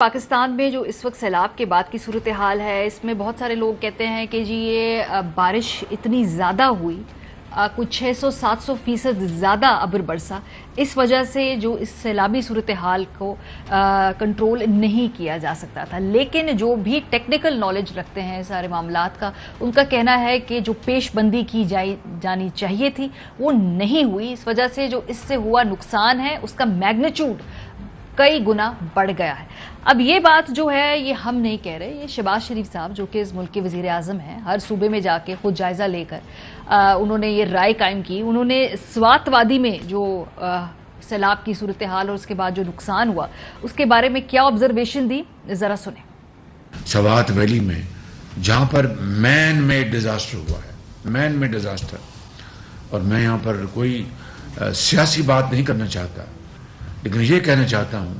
پاکستان میں جو اس وقت سیلاب کے بعد کی صورتحال ہے، اس میں بہت سارے لوگ کہتے ہیں کہ جی یہ بارش اتنی زیادہ ہوئی، کچھ 600-700% زیادہ ابر برسا، اس وجہ سے جو اس سیلابی صورتحال کو کنٹرول نہیں کیا جا سکتا تھا۔ لیکن جو بھی ٹیکنیکل نالج رکھتے ہیں سارے معاملات کا، ان کا کہنا ہے کہ جو پیش بندی کی جانی چاہیے تھی وہ نہیں ہوئی، اس وجہ سے جو اس سے ہوا نقصان ہے اس کا میگنیچیوڈ کئی گنا بڑھ گیا ہے۔ اب یہ بات جو ہے یہ ہم نہیں کہہ رہے، یہ شہباز شریف صاحب جو کہ اس ملک کے وزیر اعظم ہیں، ہر صوبے میں جا کے خود جائزہ لے کر انہوں نے یہ رائے قائم کی۔ انہوں نے سوات وادی میں جو سیلاب کی صورتحال اور اس کے بعد جو نقصان ہوا اس کے بارے میں کیا آبزرویشن دی، ذرا سنیں۔ سوات ویلی میں جہاں پر مین میڈ ڈیزاسٹر ہوا ہے، مین میڈ ڈیزاسٹر، اور میں یہاں پر کوئی سیاسی بات نہیں کرنا چاہتا، لیکن یہ کہنا چاہتا ہوں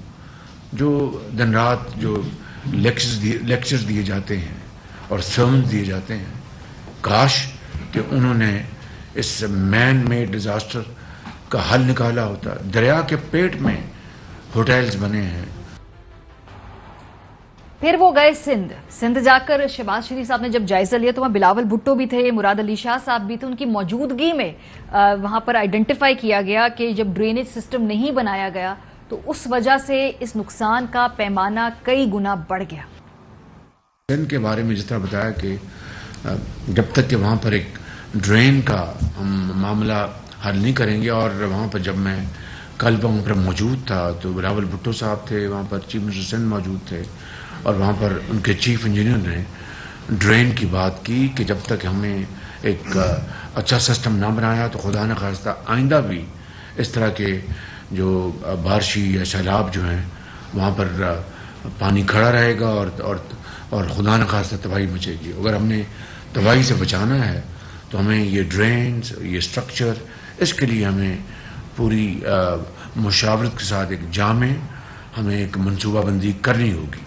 جو دن رات جو لیکچرز دیے جاتے ہیں اور سرمنز دیے جاتے ہیں، کاش کہ انہوں نے اس مین میڈ ڈیزاسٹر کا حل نکالا ہوتا۔ دریا کے پیٹ میں ہوٹلز بنے ہیں۔ پھر وہ گئے سندھ جا کر شہباز شریف صاحب نے جب جائزہ لیا تو وہاں بلاول بھٹو بھی تھے، مراد علی شاہ صاحب بھی تھے، ان کی موجودگی میں وہاں پر آئیڈینٹیفائی کیا گیا کہ جب ڈرینیج سسٹم نہیں بنایا گیا تو اس وجہ سے اس نقصان کا پیمانہ کئی گنا بڑھ گیا۔ سندھ کے بارے میں جس طرح بتایا کہ جب تک کہ وہاں پر ایک ڈرین کا ہم معاملہ حل نہیں کریں گے، اور وہاں پر جب میں کل وہاں پر موجود تھا تو بلاول بھٹو صاحب تھے، وہاں پر چیف منسٹر سندھ موجود تھے، اور وہاں پر ان کے چیف انجینئر نے ڈرین کی بات کی کہ جب تک ہمیں ایک اچھا سسٹم نہ بنایا تو خدا نہ خواستہ آئندہ بھی اس طرح کے جو بارشی یا سیلاب جو ہیں وہاں پر پانی کھڑا رہے گا اور خدا نہ خواستہ تباہی مچے گی۔ اگر ہم نے تباہی سے بچانا ہے تو ہمیں یہ ڈرینز، یہ سٹرکچر، اس کے لیے ہمیں پوری مشاورت کے ساتھ ایک جامع ہمیں ایک منصوبہ بندی کرنی ہوگی۔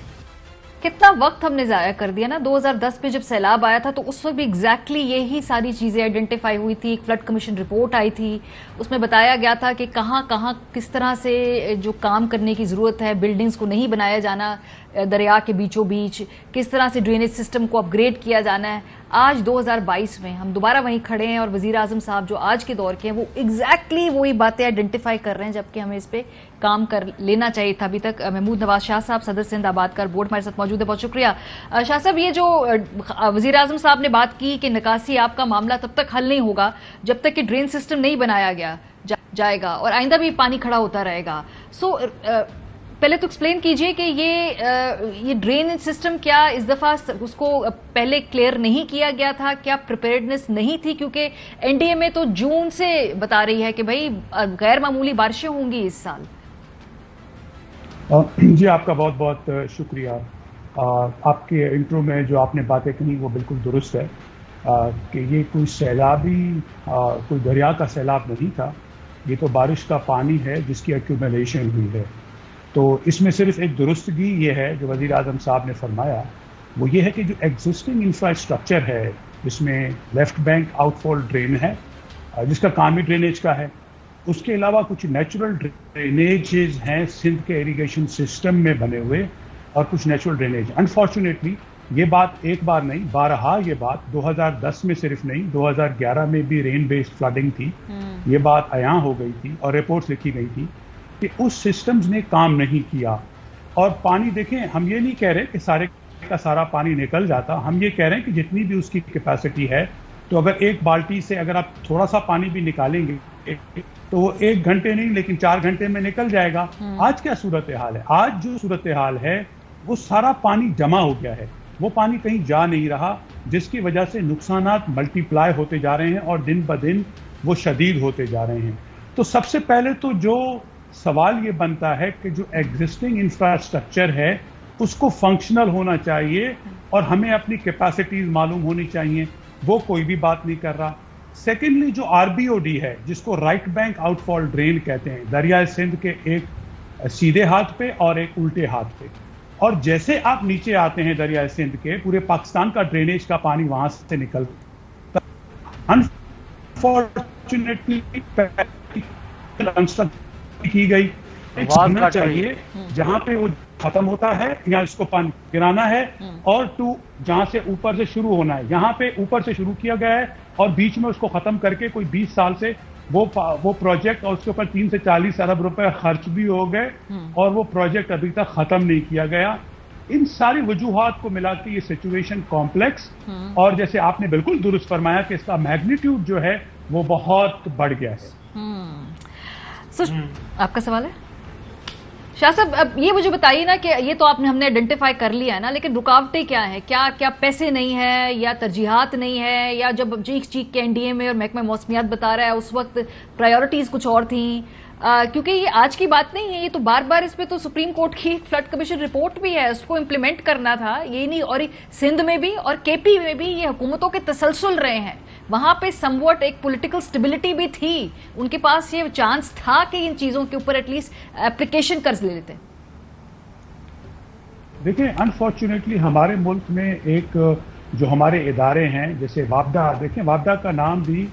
کتنا وقت ہم نے ضائع کر دیا نا۔ 2010 میں جب سیلاب آیا تھا تو اس وقت بھی ایگزیکٹلی یہی ساری چیزیں آئیڈینٹیفائی ہوئی تھی، ایک فلڈ کمیشن رپورٹ آئی تھی، اس میں بتایا گیا تھا کہ کہاں کہاں کس طرح سے جو کام کرنے کی ضرورت ہے، بلڈنگز کو نہیں بنایا جانا دریا کے بیچوں بیچ، کس طرح سے ڈرینیج سسٹم کو اپ گریڈ کیا جانا ہے۔ آج 2022 میں ہم دوبارہ وہیں کھڑے ہیں اور وزیر اعظم صاحب جو آج کے دور کے ہیں وہ ایگزیکٹلی وہی باتیں آئیڈینٹیفائی کر رہے ہیں، جبکہ ہمیں اس پہ کام کر لینا چاہیے تھا ابھی تک۔ محمود نواز شاہ صاحب صدر سندھ آباد کر بورڈ ہمارے ساتھ موجود ہے، بہت شکریہ۔ شاہ صاحب، یہ جو وزیر اعظم صاحب نے بات کی کہ نکاسی آپ کا معاملہ تب تک حل نہیں ہوگا جب تک کہ ڈرین سسٹم نہیں بنایا جائے گا اور آئندہ بھی پانی کھڑا ہوتا رہے گا، پہلے تو ایکسپلین کیجئے کہ یہ ڈرینیج سسٹم کیا اس دفعہ اس کو پہلے کلیئر نہیں کیا گیا تھا، کیا پریپیئرڈنس نہیں تھی؟ کیونکہ این ڈی ایم اے تو جون سے بتا رہی ہے کہ بھئی غیر معمولی بارشیں ہوں گی اس سال۔ جی، آپ کا بہت بہت شکریہ۔ آپ کے انٹرو میں جو آپ نے باتیں کہی وہ بالکل درست ہے کہ یہ کوئی سیلابی کوئی دریا کا سیلاب نہیں تھا، یہ تو بارش کا پانی ہے جس کی ایکیومولیشن ہوئی ہے۔ تو اس میں صرف ایک درستگی یہ ہے جو وزیر اعظم صاحب نے فرمایا، وہ یہ ہے کہ جو ایگزسٹنگ انفراسٹرکچر ہے جس میں لیفٹ بینک آؤٹ فال ڈرین ہے جس کا کام ہی ڈرینیج کا ہے، اس کے علاوہ کچھ نیچرل ڈرینیجز ہیں سندھ کے ایریگیشن سسٹم میں بنے ہوئے، اور کچھ نیچرل ڈرینیج۔ انفارچونیٹلی یہ بات ایک بار نہیں، بارہا یہ بات 2010 میں صرف نہیں، 2011 میں بھی رین بیسڈ فلڈنگ تھی، یہ بات عیاں ہو گئی تھی اور رپورٹس لکھی گئی تھی کہ اس سسٹمز نے کام نہیں کیا۔ اور پانی دیکھیں، ہم یہ نہیں کہہ رہے کہ سارے کا سارا پانی نکل جاتا، ہم یہ کہہ رہے ہیں کہ جتنی بھی اس کی کیپیسٹی ہے، تو اگر ایک بالٹی سے اگر آپ تھوڑا سا پانی بھی نکالیں گے تو وہ 1 گھنٹے نہیں لیکن 4 گھنٹے میں نکل جائے گا۔ آج کیا صورتحال ہے؟ آج جو صورتحال ہے وہ سارا پانی جمع ہو گیا ہے، وہ پانی کہیں جا نہیں رہا، جس کی وجہ سے نقصانات ملٹی پلائی ہوتے جا رہے ہیں اور دن بدن وہ شدید ہوتے جا رہے ہیں۔ تو سب سے پہلے تو جو سوال یہ بنتا ہے کہ جو ایگزسٹنگ انفراسٹرکچر ہے اس کو فنکشنل ہونا چاہیے اور ہمیں اپنی کیپیسٹیز معلوم ہونی چاہیے، وہ کوئی بھی بات نہیں کر رہا۔ سیکنڈلی جو آر بی او ڈی ہے جس کو رائٹ بینک آؤٹ فال ڈرین کہتے ہیں، دریائے سندھ کے ایک سیدھے ہاتھ پہ اور ایک الٹے ہاتھ پہ، اور جیسے آپ نیچے آتے ہیں دریائے سندھ کے، پورے پاکستان کا ڈرینیج کا پانی وہاں سے نکلتا۔ انفارچونیٹلی کی گئی چاہیے جہاں پہ وہ ختم ہوتا ہے یا اس کو پانی گرانا ہے, اور 2 جہاں سے اوپر سے شروع ہونا ہے. یہاں پہ اوپر سے شروع کیا گیا ہے اور بیچ میں اس کو ختم کر کے کوئی 20 سال سے وہ پروجیکٹ, اور اس کے اوپر 30 سے 40 ارب روپے خرچ بھی ہو گئے اور وہ پروجیکٹ ابھی تک ختم نہیں کیا گیا. ان ساری وجوہات کو ملا کے یہ سچویشن کمپلیکس, اور جیسے آپ نے بالکل درست فرمایا کہ اس کا میگنیٹیوڈ جو ہے وہ بہت بڑھ گیا ہے. آپ کا سوال ہے شاہ صاحب؟ اب یہ مجھے بتائیے نا کہ یہ تو ہم نے آئیڈینٹیفائی کر لیا ہے نا, لیکن رکاوٹیں کیا ہیں؟ کیا پیسے نہیں ہیں یا ترجیحات نہیں ہے, یا جب چیخ کے NDA میں اور محکمہ موسمیات بتا رہا ہے اس وقت پرائیورٹیز کچھ اور تھیں؟ کیونکہ یہ آج کی بات نہیں ہے, یہ تو بار بار اس پہ تو سپریم کورٹ کی فلڈ کمیشن رپورٹ بھی ہے, اس کو امپلیمنٹ کرنا تھا. یہ نہیں, اور سندھ میں بھی اور KP میں بھی یہ حکومتوں کے تسلسل رہے ہیں. وہاں پہ سموٹ ایک پولیٹیکل سٹیبلٹی بھی تھی, ان کے پاس یہ چانس تھا کہ ان چیزوں کے اوپر ایٹ لیسٹ اپلیکیشن قرض لے لیتے. دیکھیں انفارچونیٹلی ہمارے ملک میں ایک جو ہمارے ادارے ہیں جیسے وابڈا, دیکھیں وابڈا کا نام بھی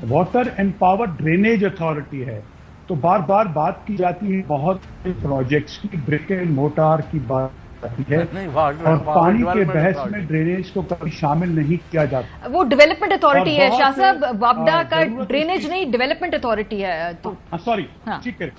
water and power drainage authority ہے, تو بار بار بات کی جاتی ہے بہت پروجیکٹس کی, برک اینڈ موٹار کی بات آتی ہے, اور پانی کے بحث میں ڈرینیج کو کبھی شامل نہیں کیا جاتا. وہ ڈیولپمنٹ اتھارٹی ہے شاہ صاحب, وابڈا کا ڈرینیج نہیں, ڈیولپمنٹ اتھارٹی ہے. سوری, ٹھیک ہے,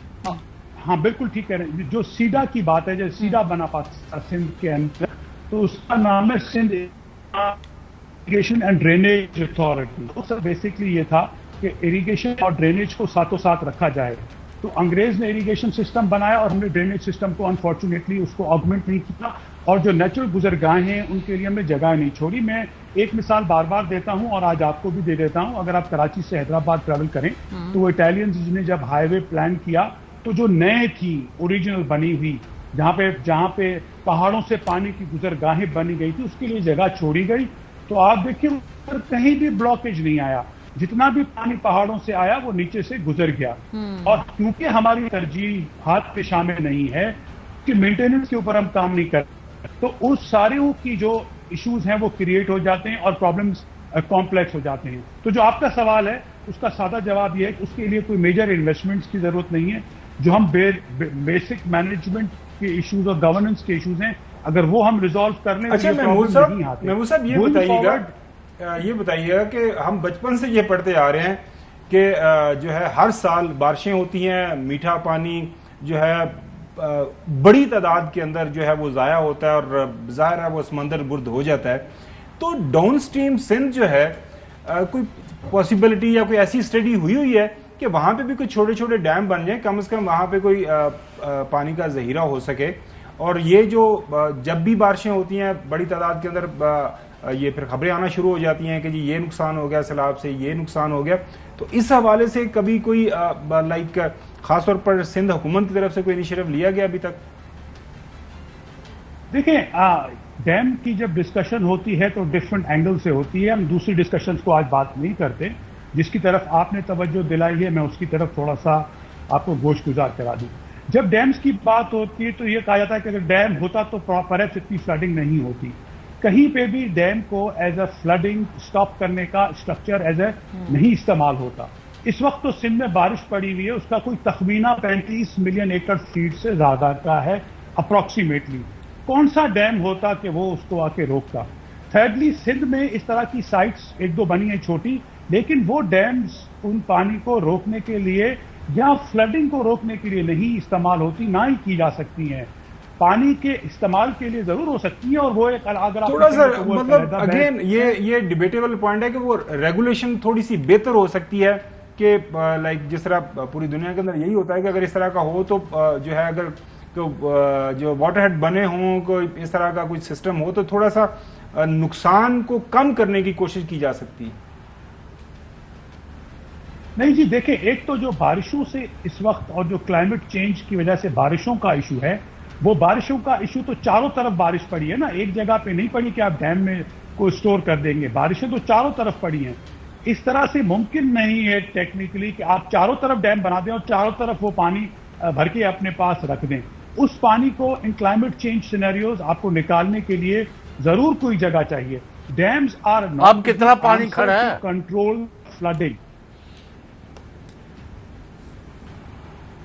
ہاں بالکل ٹھیک ہے. جو سیڈا کی بات ہے, جیسے سیڈا بنا پاکستان سندھ کے اندر, تو اس کا نام ہے Sindh irrigation and drainage authority. تو بیسکلی یہ تھا کہ اریگیشن اور ڈرینیج کو ساتھوں ساتھ رکھا جائے. تو انگریز نے اریگیشن سسٹم بنایا اور ہم نے ڈرینیج سسٹم کو انفارچونیٹلی اس کو آگمنٹ نہیں کیا, اور جو نیچرل گزرگاہیں ہیں ان کے لیے ہم نے جگہ نہیں چھوڑی. میں ایک مثال بار بار دیتا ہوں اور آج آپ کو بھی دے دیتا ہوں. اگر آپ کراچی سے حیدرآباد ٹریول کریں تو وہ اٹیلینز نے جب ہائی وے پلان کیا تو جو نئے تھی اوریجنل بنی ہوئی, جہاں پہ پہاڑوں سے پانی کی گزرگاہیں بنی گئی تھی, اس کے لیے جگہ چھوڑی گئی. تو آپ دیکھیں کہیں بھی بلاکیج نہیں آیا, جتنا بھی پانی پہاڑوں سے آیا وہ نیچے سے گزر گیا. اور کیونکہ ہماری ترجیحات پہ شامل نہیں ہے کہ مینٹیننس کے اوپر ہم کام نہیں کرتے, تو اس سارے کی جو ایشوز ہیں وہ کریٹ ہو جاتے ہیں اور پرابلمز کمپلیکس ہو جاتے ہیں. تو جو آپ کا سوال ہے اس کا سادہ جواب یہ ہے کہ اس کے لیے کوئی میجر انویسٹمنٹس کی ضرورت نہیں ہے. جو ہم بیسک مینجمنٹ کے ایشوز اور گورننس کے ایشوز ہیں, اگر وہ ہم ریزالو کر لیں. اچھا محمود صاحب یہ بتائیے گا کہ ہم بچپن سے یہ پڑھتے آ رہے ہیں کہ جو ہے ہر سال بارشیں ہوتی ہیں, میٹھا پانی جو ہے بڑی تعداد کے اندر جو ہے وہ ضائع ہوتا ہے اور ظاہر ہے وہ سمندر گرد ہو جاتا ہے. تو ڈاؤن سٹریم سندھ جو ہے کوئی پاسبلٹی یا کوئی ایسی اسٹڈی ہوئی ہے کہ وہاں پہ بھی کوئی چھوٹے چھوٹے ڈیم بن جائیں, کم از کم وہاں پہ کوئی پانی کا ذخیرہ ہو سکے, اور یہ جو جب بھی بارشیں ہوتی ہیں بڑی تعداد کے اندر یہ پھر خبریں آنا شروع ہو جاتی ہیں کہ جی یہ نقصان ہو گیا سیلاب سے, یہ نقصان ہو گیا, تو اس حوالے سے کبھی کوئی لائک خاص طور پر سندھ حکومت کی طرف سے کوئی انیشیٹو لیا گیا ابھی تک؟ دیکھیں ڈیم کی جب ڈسکشن ہوتی ہے تو ڈفرنٹ اینگل سے ہوتی ہے. ہم دوسری ڈسکشنز کو آج بات نہیں کرتے. جس کی طرف آپ نے توجہ دلائی ہے میں اس کی طرف تھوڑا سا آپ کو گوش گزار کرا دوں. جب ڈیمز کی بات ہوتی ہے تو یہ کہا جاتا ہے کہ اگر ڈیم ہوتا تو پرہیپس اتنی فلڈنگ نہیں ہوتی. کہیں پہ بھی ڈیم کو ایز اے فلڈنگ سٹاپ کرنے کا اسٹرکچر ایز اے نہیں استعمال ہوتا. اس وقت تو سندھ میں بارش پڑی ہوئی ہے, اس کا کوئی تخمینہ 35 ملین ایکڑ فیٹ سے زیادہ کا ہے اپروکسیمیٹلی. کون سا ڈیم ہوتا کہ وہ اس کو آ کے روکتا. تھرڈلی سندھ میں اس طرح کی سائٹس ایک دو بنی ہیں چھوٹی, لیکن وہ ڈیمز ان پانی کو روکنے کے لیے یا فلڈنگ کو روکنے کے لیے نہیں استعمال ہوتی, نہ ہی کی جا سکتی ہیں. پانی کے استعمال کے لیے ضرور ہو سکتی ہیں, اور وہ ایک اگر تھوڑا سا مطلب اگین یہ ڈیبیٹیبل پوائنٹ ہے کہ وہ ریگولیشن تھوڑی سی بہتر ہو سکتی ہے کہ لائک جس طرح پوری دنیا کے اندر یہی ہوتا ہے کہ اگر اس طرح کا ہو تو جو ہے اگر جو واٹر ہیڈ بنے ہوں کوئی اس طرح کا کوئی سسٹم ہو تو تھوڑا سا نقصان کو کم کرنے کی کوشش کی جا سکتی. نہیں جی دیکھیں, ایک تو جو بارشوں سے اس وقت اور جو کلائمیٹ چینج کی وجہ سے بارشوں کا ایشو ہے, وہ بارشوں کا ایشو تو چاروں طرف بارش پڑی ہے نا, ایک جگہ پہ نہیں پڑی کہ آپ ڈیم میں کو اسٹور کر دیں گے. بارشیں تو چاروں طرف پڑی ہیں. اس طرح سے ممکن نہیں ہے ٹیکنیکلی کہ آپ چاروں طرف ڈیم بنا دیں اور چاروں طرف وہ پانی بھر کے اپنے پاس رکھ دیں. اس پانی کو ان کلائمیٹ چینج سینیریوز آپ کو نکالنے کے لیے ضرور کوئی جگہ چاہیے. ڈیمز آر ناٹ اب کتنا پانی کھڑا ہے کنٹرول فلڈنگ.